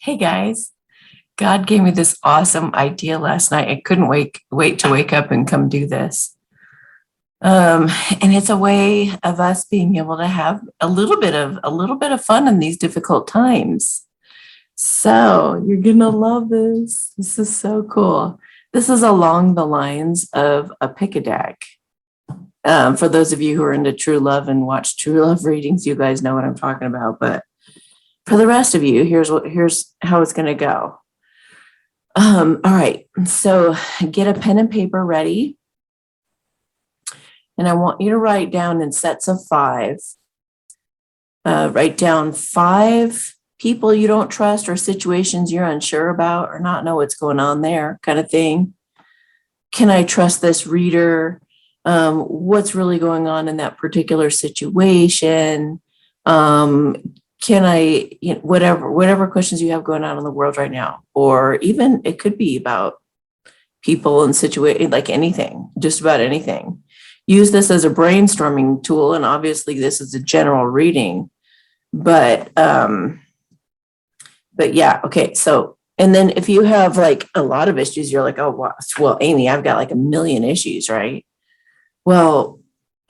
Hey guys, God gave me this awesome idea last night. I couldn't wait to wake up and come do this. And it's a way of us being able to have a little bit of fun in these difficult times. So you're gonna love this. This is so cool. This is along the lines of a pick a deck. For those of you who are into true love and watch true love readings, you guys know what I'm talking about. But for the rest of you, here's how it's gonna go. All right, so get a pen and paper ready. And I want you to write down in sets of five. Write down five people you don't trust or situations you're unsure about or not know what's going on there, kind of thing. Can I trust this reader? What's really going on in that particular situation? Can I, whatever questions you have going on in the world right now, or even it could be about people and situation, like anything, just about anything. Use this as a brainstorming tool, and obviously this is a general reading, but yeah, okay. So, and then if you have like a lot of issues, you're like, oh, well, Amy, I've got like a million issues, right? Well,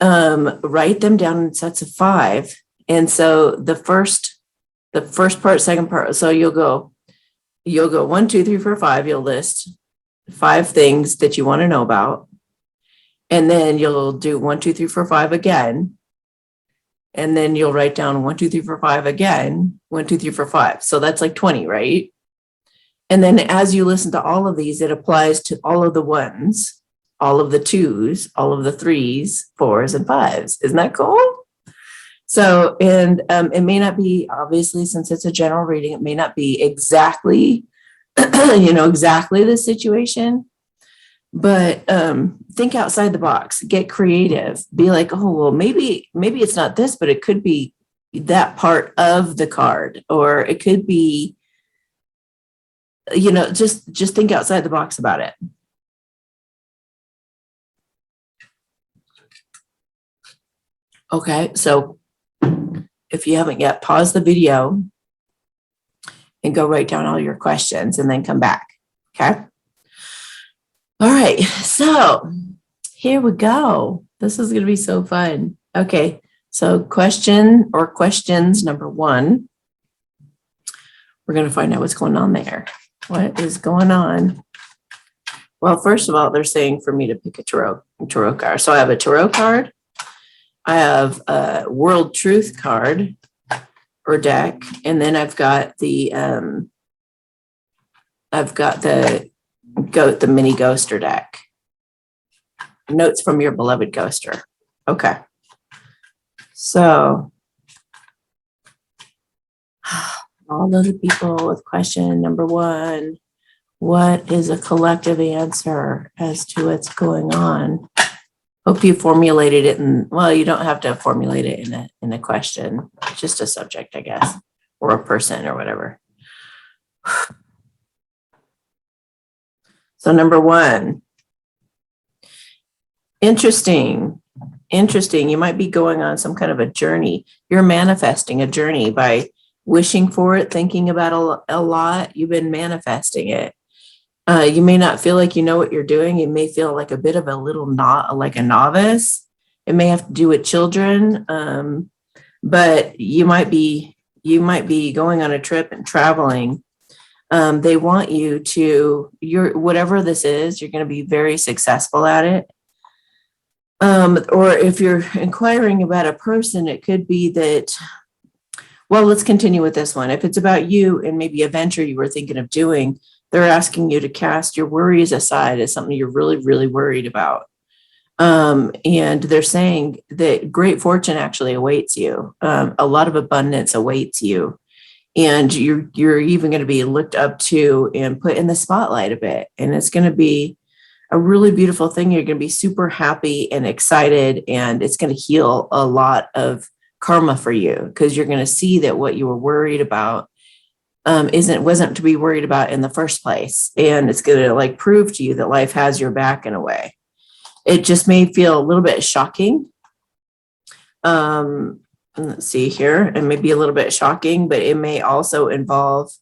write them down in sets of five. And so the first part, second part, so you'll go 1, 2, 3, 4, 5. You'll list 5 things that you want to know about. And then you'll do 1, 2, 3, 4, 5 again. And then you'll write down 1, 2, 3, 4, 5 again, 1, 2, 3, 4, 5. So that's like 20, right? And then as you listen to all of these, it applies to all of the ones, all of the twos, all of the threes, fours, and fives. Isn't that cool? So, and it may not be, obviously, since it's a general reading, it may not be exactly, exactly the situation, but think outside the box, get creative, be like, oh, well, maybe it's not this, but it could be that part of the card, or it could be, just think outside the box about it. Okay, so if you haven't yet, pause the video and go write down all your questions and then come back. Okay. All right. So here we go. This is going to be so fun. Okay. So questions number 1. We're going to find out what's going on there. What is going on? Well, first of all, they're saying for me to pick a tarot card. So I have a tarot card. I have a World Truth card or deck, and then I've got the mini ghoster deck. Notes from your beloved ghoster. Okay. So all of the people with question number 1, what is a collective answer as to what's going on? Hope you formulated it you don't have to formulate it in a question, just a subject, I guess, or a person or whatever. So number 1, interesting. You might be going on some kind of a journey. You're manifesting a journey by wishing for it, thinking about a lot. You've been manifesting it. You may not feel like you know what you're doing. You may feel like a bit of like a novice. It may have to do with children, but you might be going on a trip and traveling. They want you to, whatever this is, you're going to be very successful at it. Or if you're inquiring about a person, it could be that, well, let's continue with this one. If it's about you and maybe a venture you were thinking of doing, they're asking you to cast your worries aside as something you're really, really worried about. And they're saying that great fortune actually awaits you. A lot of abundance awaits you. And you're even going to be looked up to and put in the spotlight a bit. And it's going to be a really beautiful thing. You're going to be super happy and excited, and it's going to heal a lot of karma for you, because you're going to see that what you were worried about wasn't to be worried about in the first place. And it's going to like prove to you that life has your back in a way. It just may feel a little bit shocking. Let's see here, and maybe a little bit shocking, but it may also involve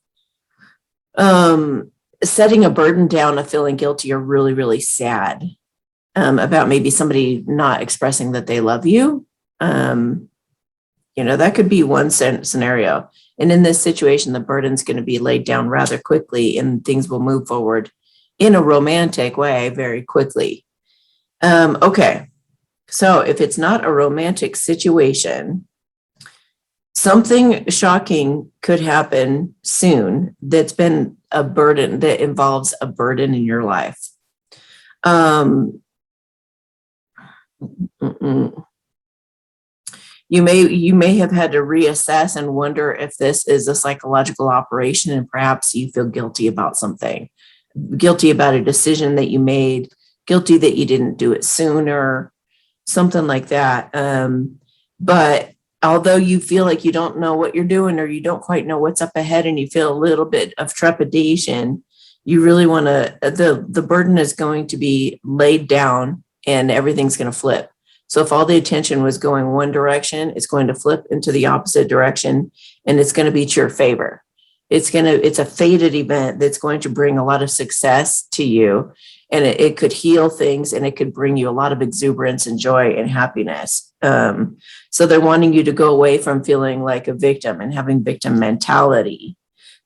Setting a burden down of feeling guilty or really, really sad about maybe somebody not expressing that they love you. That could be one scenario. And in this situation, the burden's going to be laid down rather quickly and things will move forward in a romantic way very quickly. Okay. So if it's not a romantic situation, something shocking could happen soon that's been a burden, that involves a burden in your life. You may have had to reassess and wonder if this is a psychological operation, and perhaps you feel guilty about something, guilty about a decision that you made, guilty that you didn't do it sooner, something like that. But although you feel like you don't know what you're doing or you don't quite know what's up ahead and you feel a little bit of trepidation, you really want to, the burden is going to be laid down and everything's going to flip. So if all the attention was going one direction, it's going to flip into the opposite direction and it's going to be to your favor. It's a fated event that's going to bring a lot of success to you, and it could heal things and it could bring you a lot of exuberance and joy and happiness. So they're wanting you to go away from feeling like a victim and having victim mentality,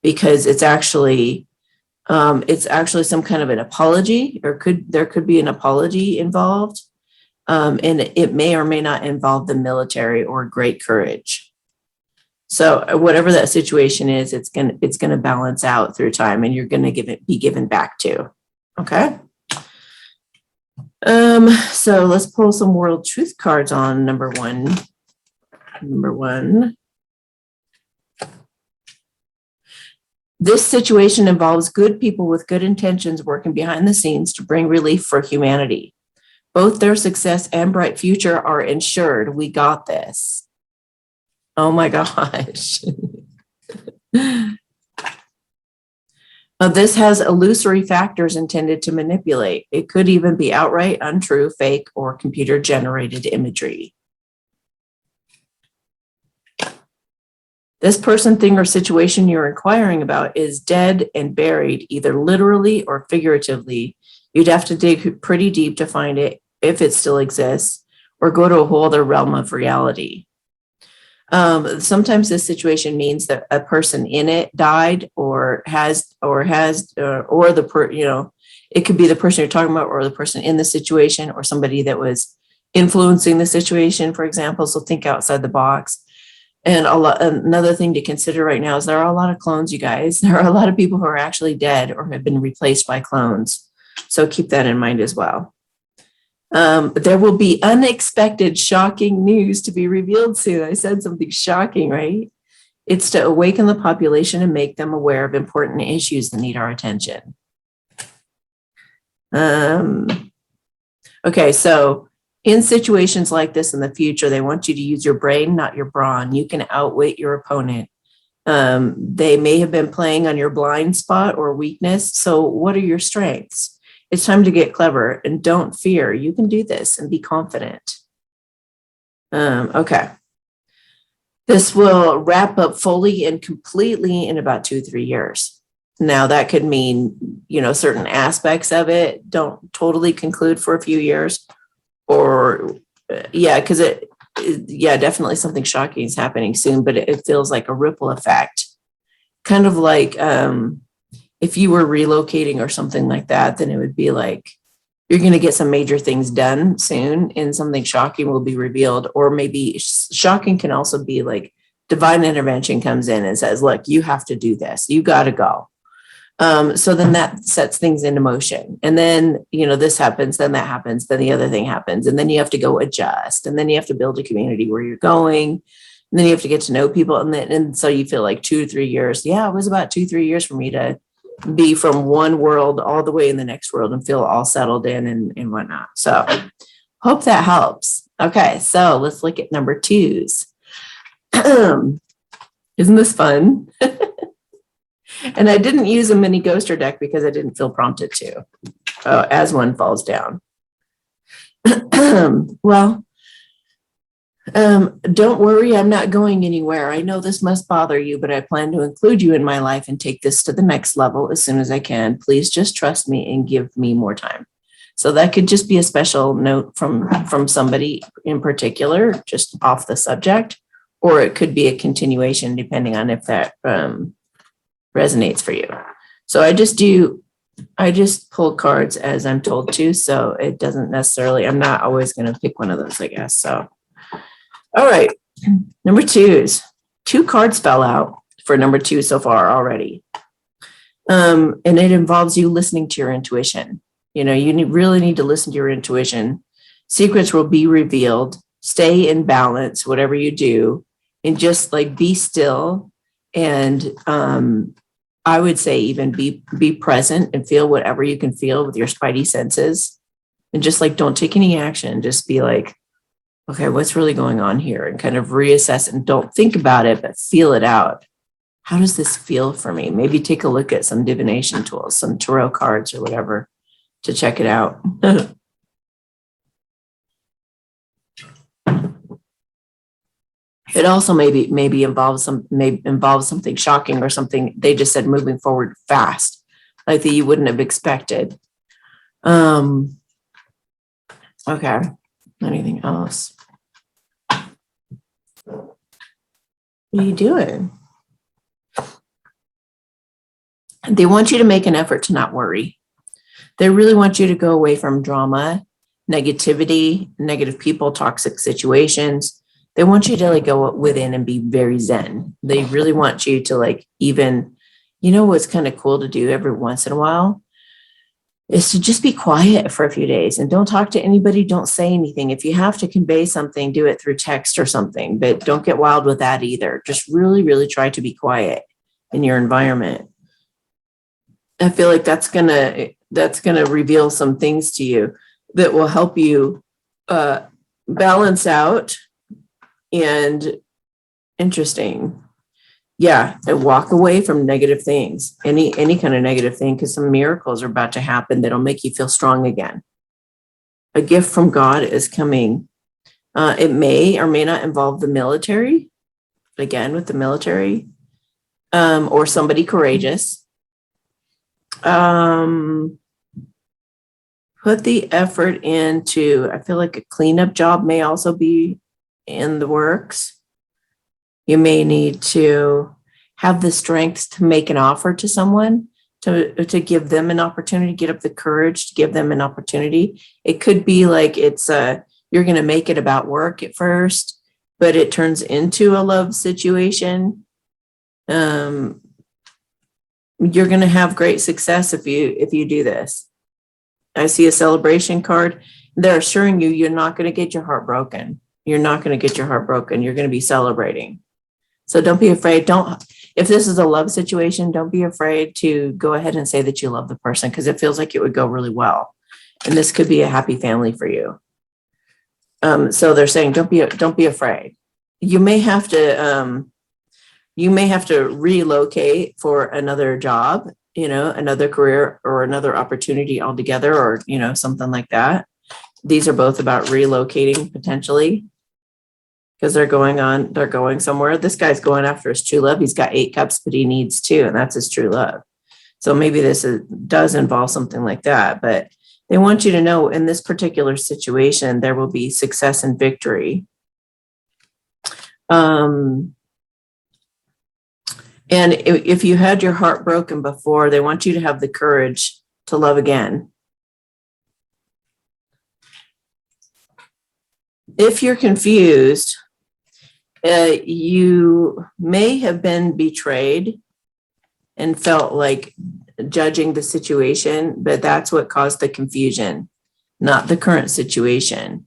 because it's actually some kind of an apology, or there could be an apology involved. And it may or may not involve the military or great courage. So whatever that situation is, it's gonna balance out through time, and you're gonna be given back to. Okay. So let's pull some world truth cards on number one. Number one. This situation involves good people with good intentions working behind the scenes to bring relief for humanity. Both their success and bright future are ensured. We got this. Oh my gosh. This has illusory factors intended to manipulate. It could even be outright untrue, fake, or computer-generated imagery. This person, thing, or situation you're inquiring about is dead and buried, either literally or figuratively. You'd have to dig pretty deep to find it, if it still exists, or go to a whole other realm of reality. Sometimes this situation means that a person in it died, or it could be the person you're talking about, or the person in the situation, or somebody that was influencing the situation, for example. So think outside the box. And another thing to consider right now is there are a lot of clones, you guys. There are a lot of people who are actually dead or have been replaced by clones. So keep that in mind as well. There will be unexpected, shocking news to be revealed soon. I said something shocking, right? It's to awaken the population and make them aware of important issues that need our attention. Okay, so in situations like this in the future, they want you to use your brain, not your brawn. You can outwit your opponent. They may have been playing on your blind spot or weakness. So what are your strengths? It's time to get clever, and don't fear. You can do this and be confident. Okay. This will wrap up fully and completely in about 2-3 years. Now that could mean, certain aspects of it don't totally conclude for a few years, or because definitely something shocking is happening soon, but it feels like a ripple effect, kind of like, if you were relocating or something like that, then it would be like you're going to get some major things done soon and something shocking will be revealed. Or maybe shocking can also be like divine intervention comes in and says, look, you have to do this. You got to go. So then that sets things into motion. And then, this happens, then that happens, then the other thing happens. And then you have to go adjust. And then you have to build a community where you're going. And then you have to get to know people. And so you feel like 2 to 3 years. Yeah, it was about 2-3 years for me to be from one world all the way in the next world and feel all settled in and whatnot. So hope that helps. Okay, so let's look at number 2s. Isn't this fun? And I didn't use a mini ghoster deck because I didn't feel prompted to. As one falls down. Well, Don't worry, I'm not going anywhere. I know this must bother you, but I plan to include you in my life and take this to the next level as soon as I can. Please just trust me and give me more time. So that could just be a special note from somebody in particular, just off the subject, or it could be a continuation depending on if that resonates for you. So I just pull cards as I'm told to, so it doesn't necessarily, I'm not always going to pick one of those, I guess. So, all right. Number twos. 2 cards fell out for number 2 so far already. And it involves you listening to your intuition. You know, you really need to listen to your intuition. Secrets will be revealed. Stay in balance, whatever you do, and just like be still. And I would say even be present and feel whatever you can feel with your spidey senses. And just like don't take any action. Just be like, okay, what's really going on here? And kind of reassess and don't think about it, but feel it out. How does this feel for me? Maybe take a look at some divination tools, some tarot cards or whatever to check it out. It also maybe involves something shocking or something they just said moving forward fast, like that you wouldn't have expected. Okay. Anything else? What are you doing? They want you to make an effort to not worry. They really want you to go away from drama, negativity, negative people, toxic situations. They want you to like go within and be very zen. They really want you to like even, you know, what's kind of cool to do every once in a while is to just be quiet for a few days and don't talk to anybody. Don't say anything. If you have to convey something, do it through text or something, but don't get wild with that either. Just really, really try to be quiet in your environment. I feel like that's gonna reveal some things to you that will help you balance out. And interesting. Yeah, and walk away from negative things, any kind of negative thing, because some miracles are about to happen that'll make you feel strong again. A gift from God is coming. It may or may not involve the military, again with the military, or somebody courageous. Put the effort into, I feel like a cleanup job may also be in the works. You may need to have the strength to make an offer to someone, to give them an opportunity, get up the courage to give them an opportunity. It could be like it's you're going to make it about work at first, but it turns into a love situation. You're going to have great success if you do this. I see a celebration card. They're assuring you you're not going to get your heart broken. You're not going to get your heart broken. You're going to be celebrating. So don't be afraid. If this is a love situation, don't be afraid to go ahead and say that you love the person, because it feels like it would go really well. And this could be a happy family for you. So they're saying, don't be afraid. You may have to relocate for another job, another career or another opportunity altogether, or, something like that. These are both about relocating potentially, because they're going somewhere. This guy's going after his true love. He's got 8 cups, but he needs 2, and that's his true love. So maybe this does involve something like that, but they want you to know in this particular situation, there will be success and victory. And if you had your heart broken before, they want you to have the courage to love again. If you're confused, you may have been betrayed and felt like judging the situation, but that's what caused the confusion, not the current situation.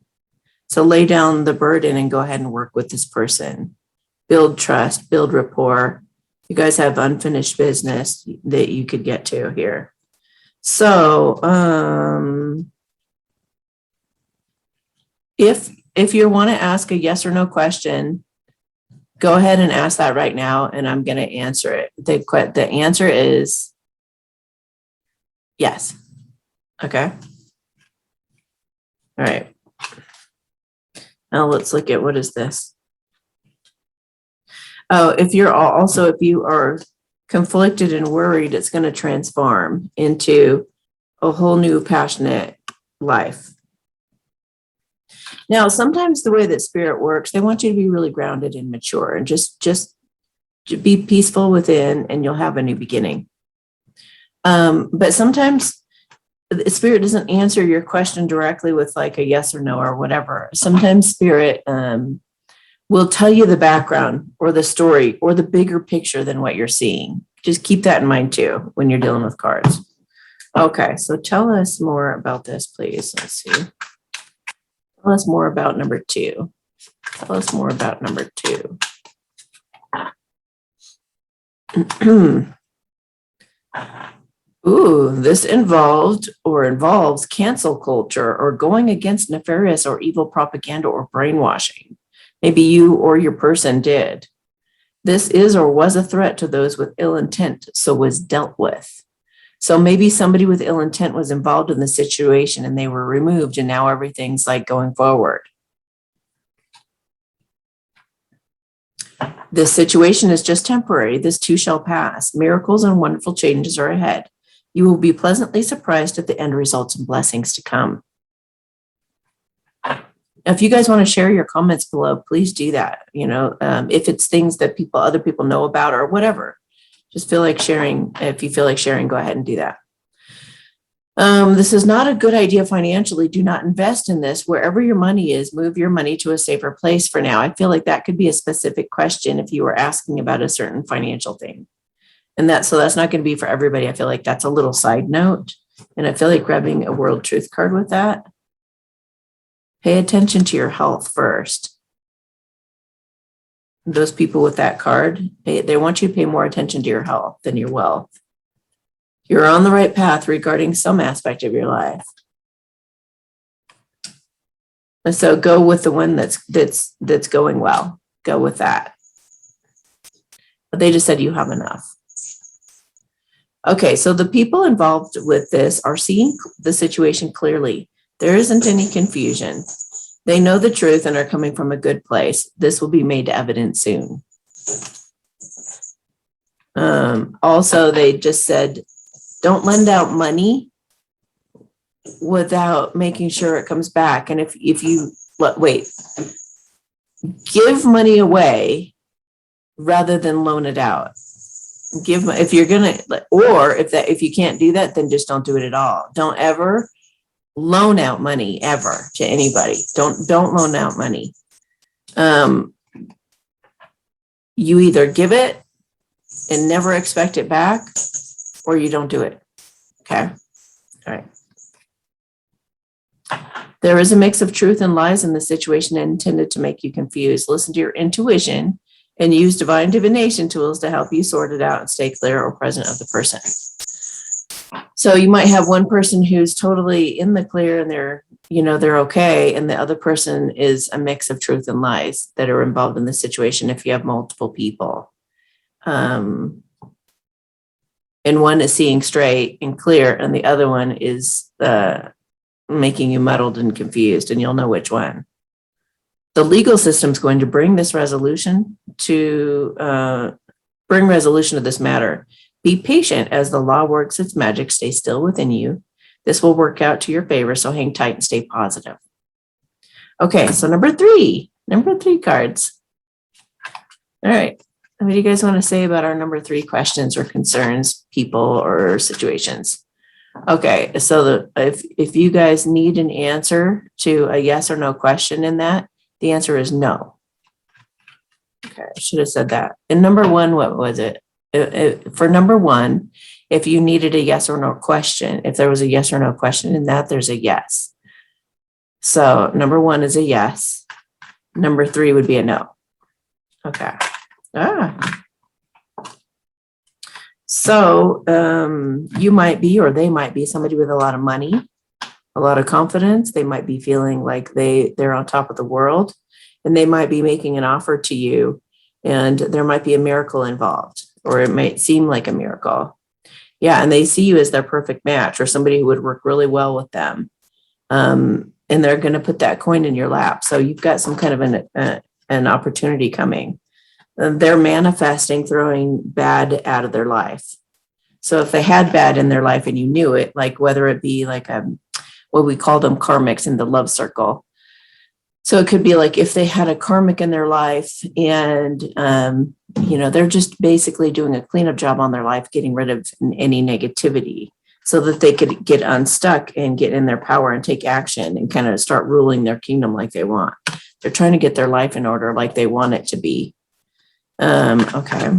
So lay down the burden and go ahead and work with this person. Build trust, build rapport. You guys have unfinished business that you could get to here. So if you want to ask a yes or no question, go ahead and ask that right now, and I'm going to answer it. The answer is yes. Okay. All right. Now let's look at, what is this? Oh, if you are conflicted and worried, it's going to transform into a whole new passionate life. Now, sometimes the way that spirit works, they want you to be really grounded and mature and just to be peaceful within, and you'll have a new beginning. But sometimes the spirit doesn't answer your question directly with like a yes or no or whatever. Sometimes spirit will tell you the background or the story or the bigger picture than what you're seeing. Just keep that in mind too when you're dealing with cards. Okay, so tell us more about this, please. Let's see. Tell us more about number 2. Tell us more about number 2. Ooh, this involves cancel culture or going against nefarious or evil propaganda or brainwashing. Maybe you or your person did. This is or was a threat to those with ill intent, so was dealt with. So maybe somebody with ill intent was involved in the situation and they were removed, and now everything's like going forward. This situation is just temporary. This too shall pass. Miracles and wonderful changes are ahead. You will be pleasantly surprised at the end results and blessings to come. If you guys want to share your comments below, please do that. If it's things that other people know about or whatever, just feel like sharing. If you feel like sharing, go ahead and do that. This is not a good idea financially. Do not invest in this. Wherever your money is, move your money to a safer place for now. I feel like that could be a specific question if you were asking about a certain financial thing. And that's not going to be for everybody. I feel like that's a little side note. And I feel like grabbing a World Truth card with that. Pay attention to your health first. Those people with that card, they want you to pay more attention to your health than your wealth. You're on the right path regarding some aspect of your life. And so go with the one that's going well. Go with that. But they just said you have enough. Okay, so the people involved with this are seeing the situation clearly. There isn't any confusion. They know the truth and are coming from a good place. This will be made evident soon. Also, they just said, don't lend out money without making sure it comes back. And if you give money away rather than loan it out. If you're gonna, or if you can't do that, then just don't do it at all. Don't ever loan out money ever to anybody. Don't loan out money. You either give it and never expect it back, or you don't do it. Okay. All right. There is a mix of truth and lies in the situation intended to make you confused. Listen to your intuition and use divine divination tools to help you sort it out and stay clear or present of the person. So you might have one person who's totally in the clear and they're okay. And the other person is a mix of truth and lies that are involved in the situation. If you have multiple people, and one is seeing straight and clear and the other one is making you muddled and confused, and you'll know which one. The legal system is going to bring resolution to this matter. Be patient as the law works its magic. Stay still within you. This will work out to your favor, so hang tight and stay positive. Okay, so number three cards. All right, what do you guys want to say about our number 3 questions or concerns, people or situations? Okay, so if you guys need an answer to a yes or no question in that, the answer is no. Okay, I should have said that. And number 1, what was it? For number 1, if you needed a yes or no question, if there was a yes or no question in that, there's a yes. So number 1 is a yes. Number 3 would be a no. Okay. So you might be, or they might be, somebody with a lot of money, a lot of confidence. They might be feeling like they're on top of the world, and they might be making an offer to you, and there might be a miracle involved, or it might seem like a miracle. Yeah, and they see you as their perfect match, or somebody who would work really well with them. and they're going to put that coin in your lap. So you've got some kind of an opportunity coming. They're manifesting throwing bad out of their life. So if they had bad in their life and you knew it, like whether it be like what we call them karmics in the love circle. So it could be like if they had a karmic in their life and, they're just basically doing a cleanup job on their life, getting rid of any negativity so that they could get unstuck and get in their power and take action and kind of start ruling their kingdom like they want. They're trying to get their life in order like they want it to be. Okay.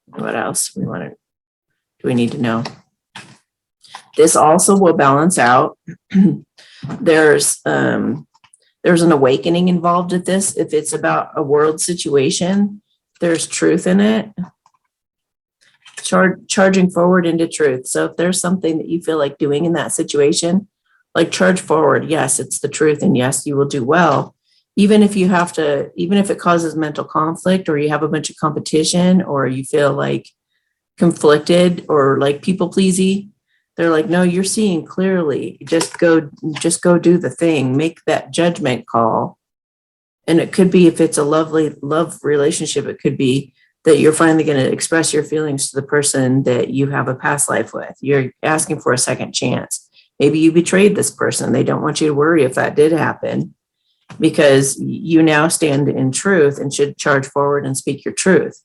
What else do we need to know? This also will balance out. There's an awakening involved with this. If it's about a world situation, there's truth in it. Charging forward into truth. So if there's something that you feel like doing in that situation, like charge forward. Yes, it's the truth. And yes, you will do well. Even if it causes mental conflict or you have a bunch of competition or you feel like conflicted or like people pleasy, they're like, no, you're seeing clearly. Just go do the thing, make that judgment call. And it could be, if it's a lovely love relationship, it could be that you're finally going to express your feelings to the person that you have a past life with. You're asking for a second chance. Maybe you betrayed this person. They don't want you to worry if that did happen because you now stand in truth and should charge forward and speak your truth.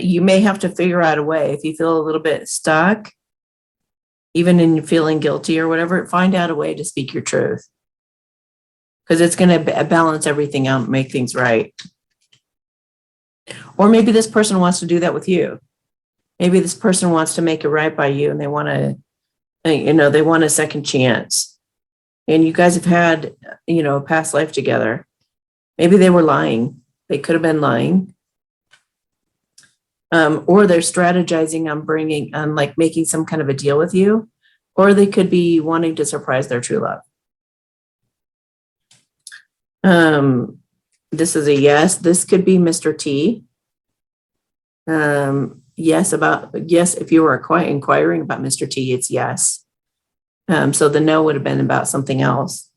You may have to figure out a way if you feel a little bit stuck, even in feeling guilty or whatever, find out a way to speak your truth because it's going to balance everything out, make things right. Or maybe this person wants to do that with you. Maybe this person wants to make it right by you and they want they want a second chance. And you guys have had, a past life together. Maybe they were lying. They could have been lying. Or they're strategizing on making some kind of a deal with you, or they could be wanting to surprise their true love. This is a yes. This could be Mr. T. Yes, if you were inquiring about Mr. T, it's yes. So the no would have been about something else.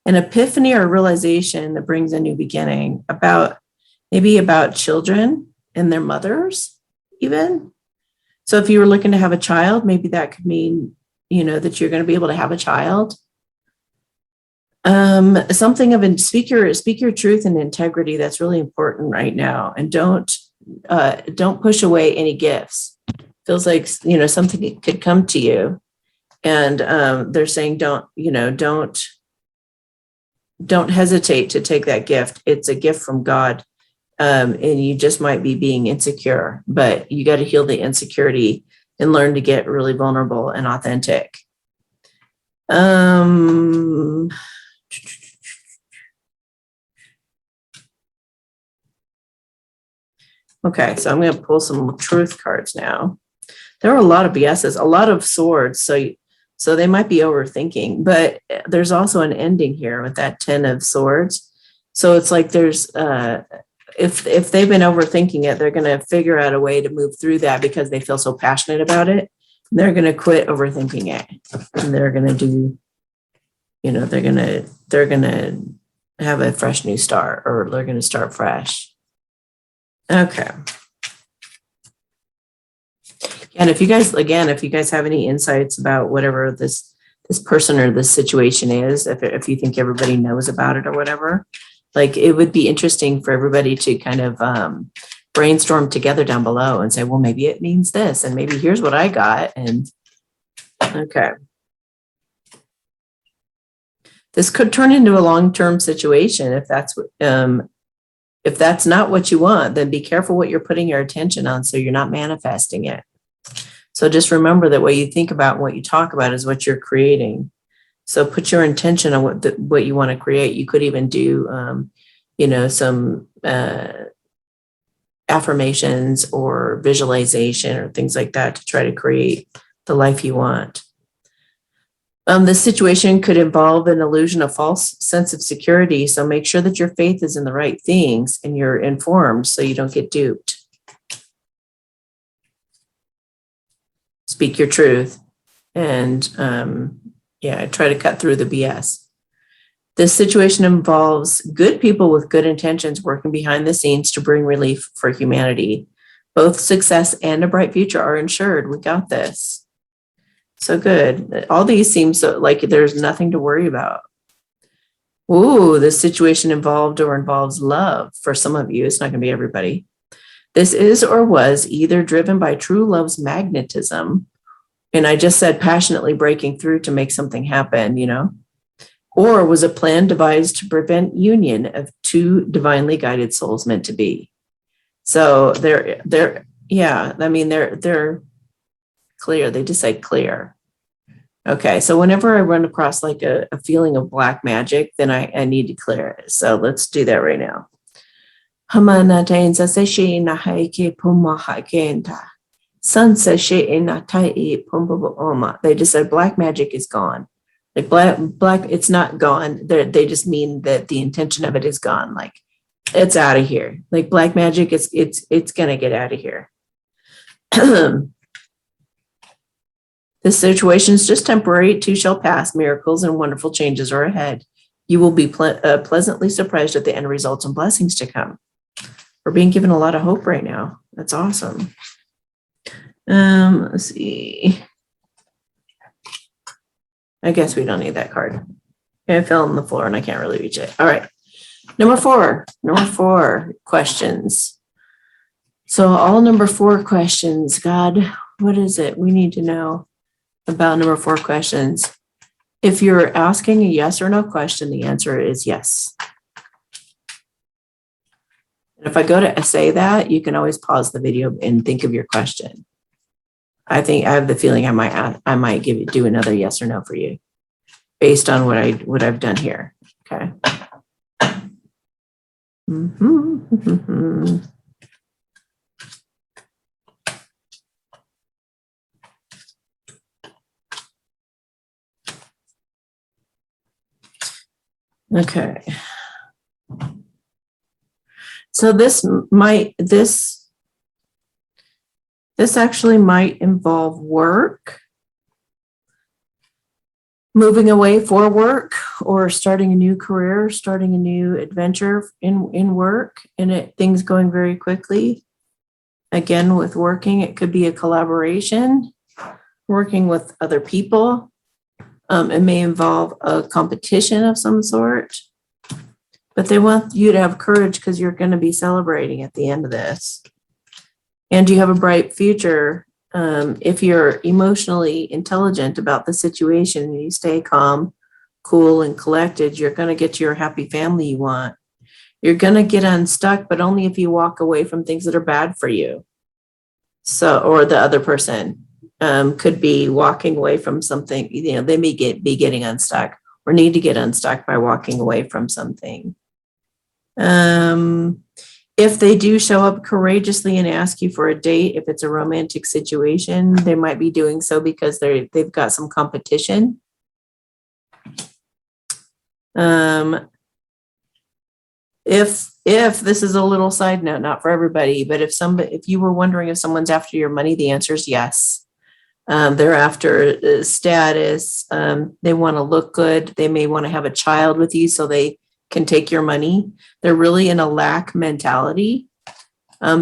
An epiphany or realization that brings a new beginning about children and their mothers even. So if you were looking to have a child, maybe that could mean, that you're going to be able to have a child. Something of speak your truth and integrity. That's really important right now. And don't push away any gifts. Feels like, something could come to you and they're saying, don't hesitate to take that gift. It's a gift from God. And you just might be being insecure, but you got to heal the insecurity and learn to get really vulnerable and authentic. Okay, so I'm going to pull some truth cards now. There are a lot of yeses, a lot of swords. So they might be overthinking, but there's also an ending here with that 10 of swords. So it's like there's, if they've been overthinking it, they're going to figure out a way to move through that because they feel so passionate about it. They're going to quit overthinking it. And they're going to do, they're going to have a fresh new start, or they're going to start fresh. Okay. And if you guys have any insights about whatever this person or this situation is, if you think everybody knows about it or whatever, like it would be interesting for everybody to kind of brainstorm together down below and say, well, maybe it means this, and maybe here's what I got. And okay. This could turn into a long-term situation if that's not what you want, then be careful what you're putting your attention on so you're not manifesting it. So just remember that what you think about and what you talk about is what you're creating. So put your intention on what you want to create. You could even do, some affirmations or visualization or things like that to try to create the life you want. This situation could involve an illusion of false sense of security. So make sure that your faith is in the right things and you're informed so you don't get duped. Speak your truth and try to cut through the BS. This situation involves good people with good intentions working behind the scenes to bring relief for humanity. Both success and a bright future are ensured. We got this. So good. All these seem so like there's nothing to worry about. Ooh, this situation involves love. For some of you, it's not going to be everybody. This is or was either driven by true love's magnetism, and I just said passionately breaking through to make something happen, or was a plan devised to prevent union of two divinely guided souls meant to be. So they're clear. They just say clear. Okay, so whenever I run across like a feeling of black magic, then I need to clear it. So let's do that right now. They just said black magic is gone. Like black, it's not gone. They just mean that the intention of it is gone. Like it's out of here. Like black magic, it's gonna get out of here. This situation is just temporary. Too shall pass. Miracles and wonderful changes are ahead. You will be pleasantly surprised at the end results and blessings to come. We're being given a lot of hope right now. That's awesome. Let's see. I guess we don't need that card. It fell on the floor and I can't really reach it. All right. Number four questions. So all number 4 questions. God, what is it we need to know about number 4 questions? If you're asking a yes or no question, the answer is yes. And if I go to say that, you can always pause the video and think of your question. I have the feeling I might do another yes or no for you based on what I've done here. Okay. Okay. So this actually might involve work, moving away for work, or starting a new career, starting a new adventure in work, and things going very quickly. Again, with working, it could be a collaboration, working with other people. It may involve a competition of some sort, but they want you to have courage because you're going to be celebrating at the end of this. And you have a bright future if you're emotionally intelligent about the situation and you stay calm, cool, and collected. You're going to get to your happy family you want. You're going to get unstuck, but only if you walk away from things that are bad for you. So, or the other person could be walking away from something. They may be getting unstuck or need to get unstuck by walking away from something. If they do show up courageously and ask you for a date, if it's a romantic situation, they might be doing so because they've got some competition. If this is a little side note, not for everybody, but if you were wondering if someone's after your money, the answer is yes. They're after status. They want to look good. They may want to have a child with you so they can take your money. They're really in a lack mentality.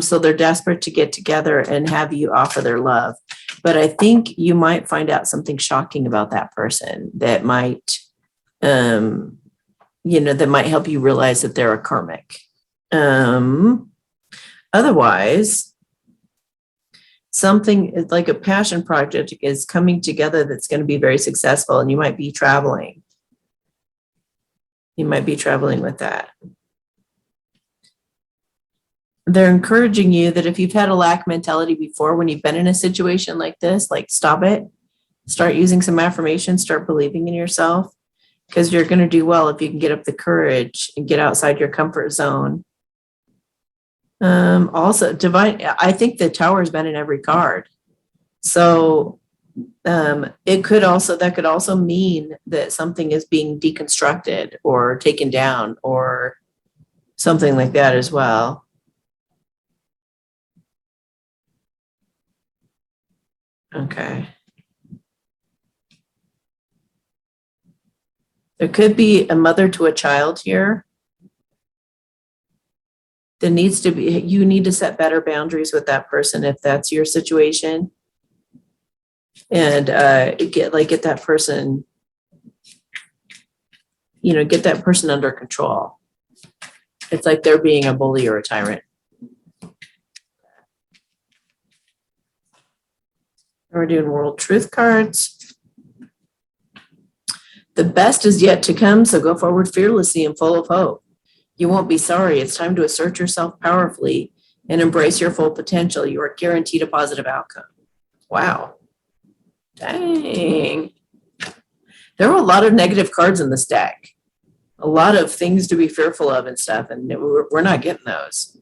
So they're desperate to get together and have you offer their love. But I think you might find out something shocking about that person that might, that might help you realize that they're a karmic. Otherwise, something like a passion project is coming together that's going to be very successful, and you might be traveling. You might be traveling with that. They're encouraging you that if you've had a lack mentality before, when you've been in a situation like this, like stop it, start using some affirmations, start believing in yourself, because you're going to do well if you can get up the courage and get outside your comfort zone. Also, divine, I think the tower has been in every card. So That could also mean that something is being deconstructed or taken down or something like that as well. Okay. There could be a mother to a child here. There needs to be, you need to set better boundaries with that person if that's your situation. And get that person, get that person under control. It's like they're being a bully or a tyrant. We're doing world truth cards. The best is yet to come, so go forward fearlessly and full of hope. You won't be sorry. It's time to assert yourself powerfully and embrace your full potential. You are guaranteed a positive outcome. Wow. Dang. There are a lot of negative cards in this deck. A lot of things to be fearful of and stuff, and we're not getting those.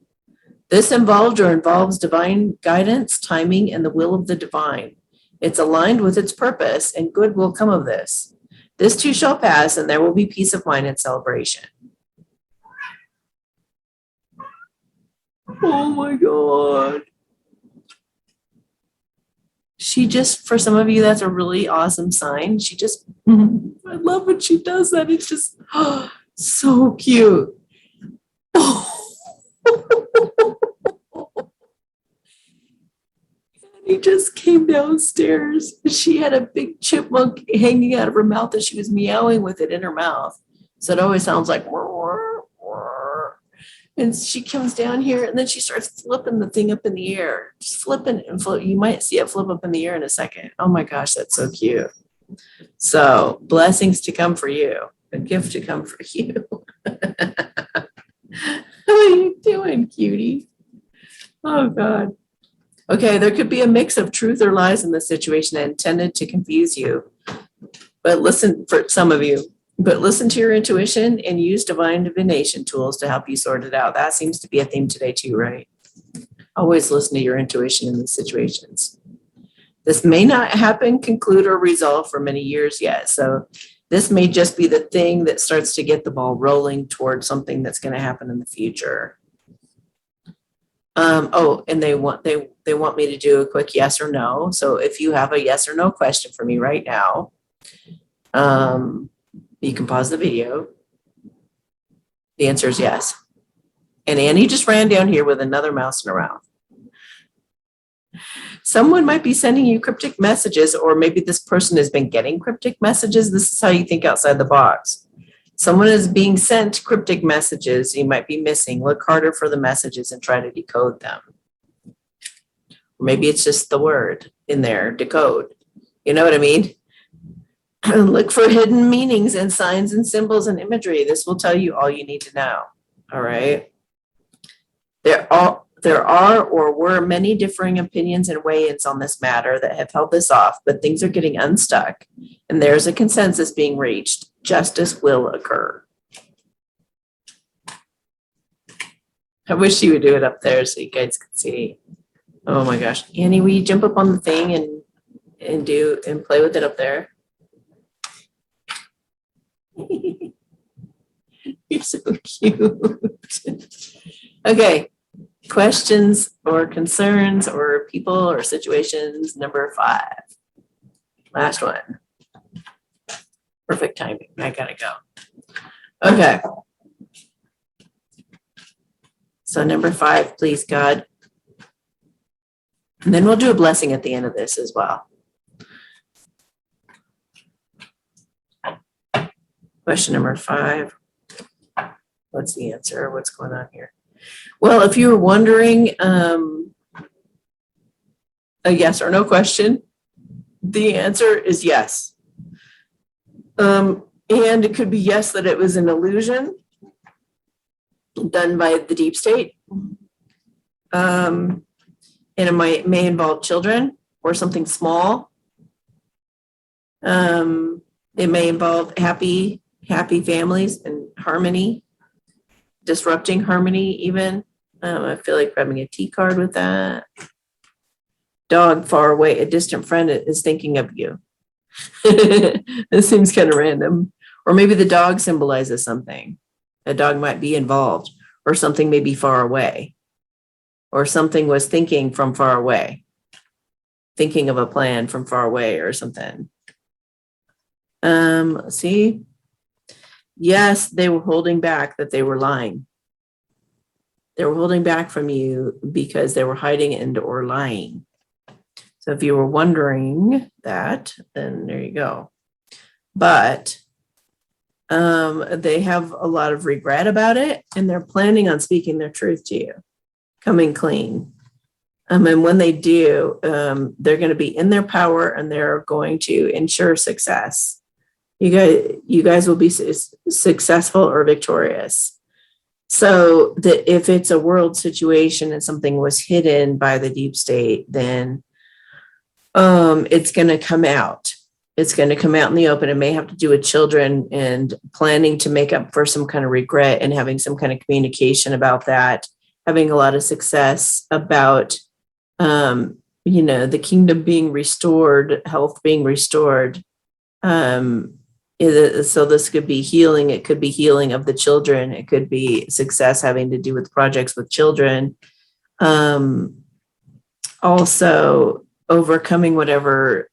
This involves divine guidance, timing, and the will of the divine. It's aligned with its purpose, and good will come of this. This too shall pass, and there will be peace of mind and celebration. Oh my God. For some of you, that's a really awesome sign. I love when she does that. It's just so cute. He just came downstairs. She had a big chipmunk hanging out of her mouth and she was meowing with it in her mouth. So it always sounds like, and she comes down here and then she starts flipping the thing up in the air, just flipping and flip. You might see it flip up in the air in a second. Oh my gosh, that's so cute. So blessings to come for you, a gift to come for you. What are you doing, cutie? Oh God. Okay, there could be a mix of truth or lies in this situation intended to confuse you. But listen, for some of you, listen to your intuition and use divine divination tools to help you sort it out. That seems to be a theme today too, right? Always listen to your intuition in these situations. This may not happen, conclude, or resolve for many years yet. So this may just be the thing that starts to get the ball rolling towards something that's going to happen in the future. And they want me to do a quick yes or no. So if you have a yes or no question for me right now, you can pause the video. The answer is yes. And Annie just ran down here with another mouse in her mouth. Someone might be sending you cryptic messages, or maybe this person has been getting cryptic messages. This is how you think outside the box. Someone is being sent cryptic messages you might be missing. Look harder for the messages and try to decode them. Or maybe it's just the word in there, decode. You know what I mean? Look for hidden meanings and signs and symbols and imagery. This will tell you all you need to know. All right. There are or were many differing opinions and weigh-ins on this matter that have held this off, but things are getting unstuck and there's a consensus being reached. Justice will occur. I wish she would do it up there so you guys could see. Oh my gosh. Annie, will you jump up on the thing and play with it up there? You're so cute. Okay. Questions or concerns or people or situations, number 5. Last one. Perfect timing. I gotta go. Okay. So number 5, please, God. And then we'll do a blessing at the end of this as well. Question number 5. What's the answer? What's going on here? Well, if you were wondering, a yes or no question, the answer is yes. And it could be yes, that it was an illusion done by the deep state. And it may involve children or something small. It may involve happy families and harmony, disrupting harmony even. I feel like grabbing a T card with that. Dog far away, a distant friend is thinking of you. This seems kind of random. Or maybe the dog symbolizes something. A dog might be involved, or something may be far away, or something was thinking from far away, thinking of a plan from far away or something. Let's see. Yes, they were holding back, that they were lying. They were holding back from you because they were hiding and or lying. So if you were wondering that, then there you go. But they have a lot of regret about it, and they're planning on speaking their truth to you, coming clean. And when they do, they're going to be in their power, and they're going to ensure success. You guys will be successful or victorious. So that if it's a world situation and something was hidden by the deep state, then it's going to come out. It's going to come out in the open. It may have to do with children and planning to make up for some kind of regret and having some kind of communication about that, having a lot of success about, the kingdom being restored, health being restored. So this could be healing. It could be healing of the children. It could be success having to do with projects with children. Also, overcoming whatever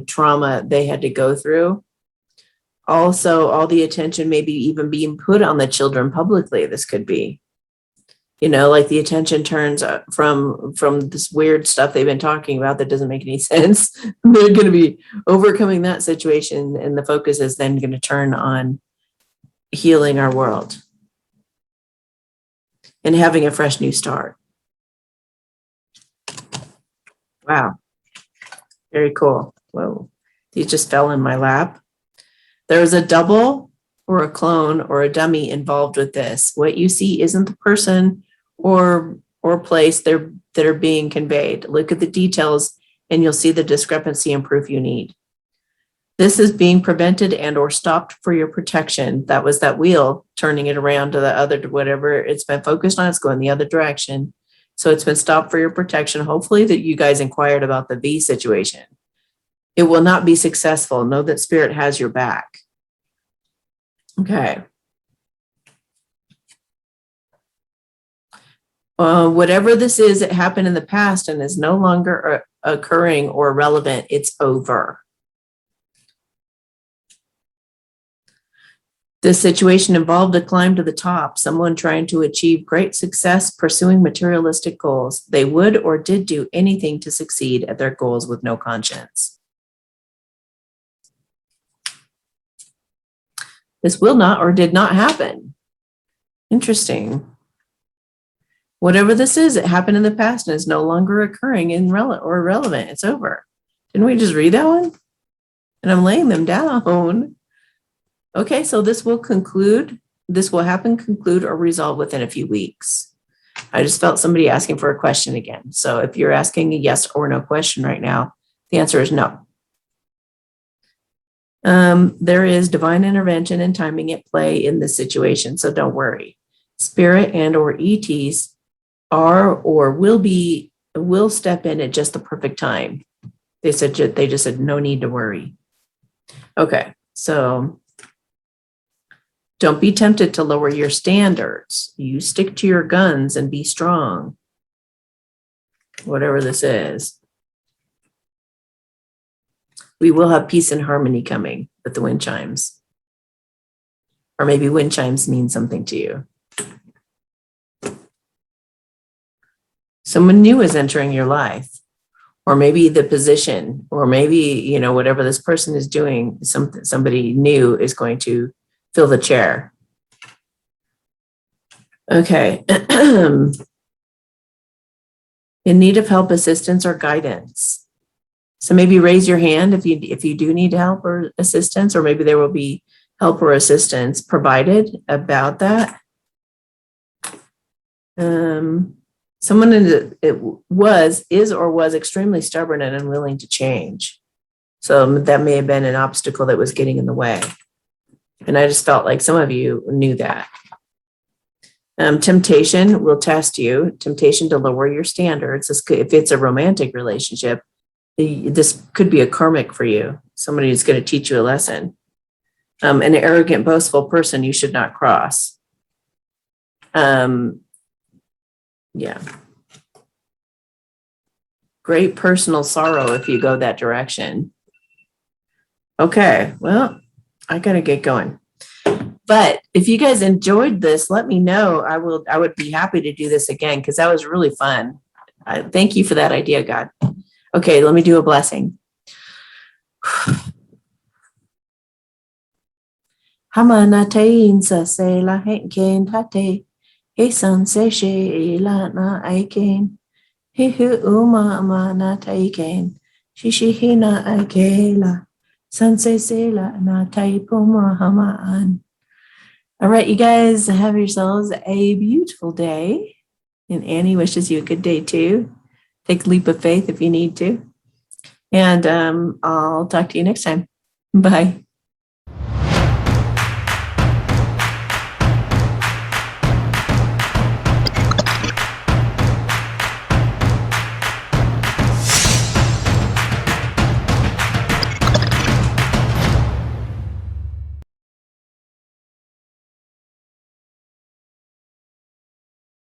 trauma they had to go through. Also, all the attention maybe even being put on the children publicly. This could be, like the attention turns from this weird stuff they've been talking about that doesn't make any sense. They're going to be overcoming that situation, and the focus is then going to turn on healing our world and having a fresh new start. Wow. Very cool. Whoa. These just fell in my lap. There's a double or a clone or a dummy involved with this. What you see isn't the person or place that are being conveyed. Look at the details and you'll see the discrepancy and proof you need. This is being prevented and or stopped for your protection. That was that wheel turning it around to the other, whatever it's been focused on, it's going the other direction. So it's been stopped for your protection. Hopefully that you guys inquired about the V situation. It will not be successful. Know that spirit has your back. Okay. Whatever this is, it happened in the past and is no longer occurring or relevant. It's over. This situation involved a climb to the top, someone trying to achieve great success pursuing materialistic goals. They would or did do anything to succeed at their goals with no conscience. This will not or did not happen. Interesting. Whatever this is, it happened in the past and is no longer occurring or relevant. It's over. Didn't we just read that one? And I'm laying them down. Okay, so this will conclude, conclude, or resolve within a few weeks. I just felt somebody asking for a question again. So if you're asking a yes or no question right now, the answer is no. There is divine intervention and timing at play in this situation, so don't worry. Spirit and or ETs are or will step in at just the perfect time. They just said no need to worry. Okay, so don't be tempted to lower your standards. You stick to your guns and be strong. Whatever this is. We will have peace and harmony coming with the wind chimes. Or maybe wind chimes mean something to you. Someone new is entering your life. Or maybe the position, or maybe, whatever this person is doing, somebody new is going to fill the chair. Okay. In need of help, assistance, or guidance. So maybe raise your hand if you do need help or assistance, or maybe there will be help or assistance provided about that. Someone is or was extremely stubborn and unwilling to change. So that may have been an obstacle that was getting in the way. And I just felt like some of you knew that. Temptation will test you, temptation to lower your standards. If it's a romantic relationship, this could be a karmic for you. Somebody who's going to teach you a lesson. An arrogant, boastful person you should not cross. Yeah. Great personal sorrow if you go that direction. Okay, well, I gotta get going. But if you guys enjoyed this, let me know. I would be happy to do this again because that was really fun. Thank you for that idea, God. Okay, let me do a blessing. Hamanatain sa se la henken tate. He san se she la na aiken. He hu uma ma na taiken. Shishihina aikela. San se la na taipuma hamaan. All right, you guys have yourselves a beautiful day. And Annie wishes you a good day too. Take a leap of faith if you need to. And I'll talk to you next time. Bye.